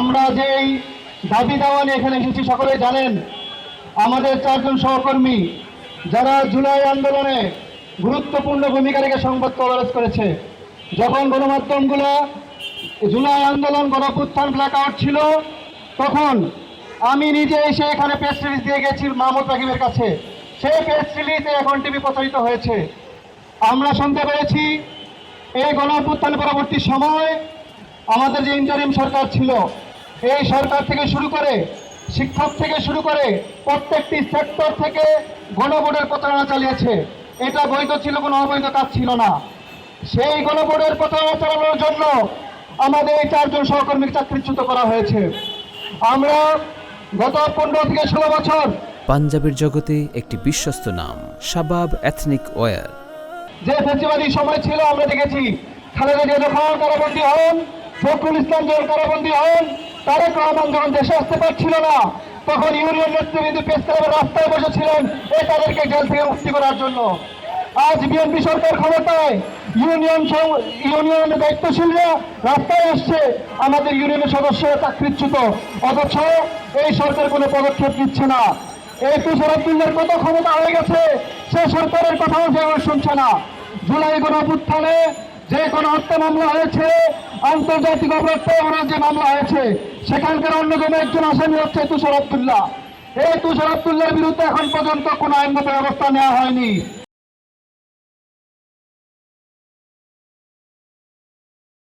আমরা যেই দাবি দাওয়া নিয়ে এখানে এসেছি সকলে জানেন। আমাদের 4 জন সহকর্মী যারা জুলাই আন্দোলনে গুরুত্বপূর্ণ ভূমিকা রেখে সংবাদ কভারেজ করেছে, যখন গণমাধ্যমগুলো জুলাই আন্দোলন গণঅভ্যুত্থান ব্ল্যাকআউট ছিল, তখন আমি নিজে এসে এখানে প্রেস রিলিজ দিয়ে গেছি মাহমুদ রাকিবের কাছে। সেই প্রেস রিলিজে এখন টিভি প্রচারিত হয়েছে। আমরা শুনতে পেরেছি এই গণঅভ্যুত্থান পরবর্তী সময় আমাদের যে ইন্টারিম সরকার ছিল, এই সরকার থেকে শুরু করে শিক্ষক থেকে শুরু করে প্রত্যেকটি সেক্টর থেকে গণভোটের প্রচারণা চালিয়েছে। এটা বৈধ ছিল, কোনো অবৈধ কাজ ছিল না। সেই গণভোটের প্রচারণা চালানোর জন্য আমাদের এই 4 জন সহকর্মীকে চাকরিচ্যুত করা হয়েছে। আমরা গত 15 থেকে 16 বছর পাঞ্জাবের জগতে একটি বিশ্বস্ত নাম শাবাব এথনিক ওয়্যার। যে ফেসিবাদী সময় ছিল, আমরা দেখেছি খালেদা জিয়া যখন কারাবন্দী হন, ফখরুল ইসলাম যখন কারাবন্দী হন, তারেক রহমান যখন দেশে আসতে পারছিল না, তখন ইউনিয়ন নেতৃবৃন্দ প্রেস ক্লাবের রাস্তায় বসেছিলেন এই তাদেরকে জেল থেকে মুক্তি করার জন্য। আজ বিএনপি সরকার ক্ষমতায়, ইউনিয়নের দায়িত্বশীলরা রাস্তায় আসছে, আমাদের ইউনিয়নের সদস্যরা চাকরিচ্যুত, অথচ এই সরকার কোনো পদক্ষেপ নিচ্ছে না। এই তুষার আব্দুল্লাহর কত ক্ষমতা হয়ে গেছে, সে সরকারের কথাও যেমন শুনছে না। জুলাই গণঅভ্যুত্থানে যে কোনো হত্যা মামলা হয়েছে, আন্তর্জাতিক অপরাধ যে মামলা হয়েছে, সেখানকার অন্যতম একজন আসামি হচ্ছে তুষার আব্দুল্লাহ। এই তুষার আব্দুল্লাহর বিরুদ্ধে এখন পর্যন্ত কোনো আইনগত ব্যবস্থা নেওয়া হয়নি।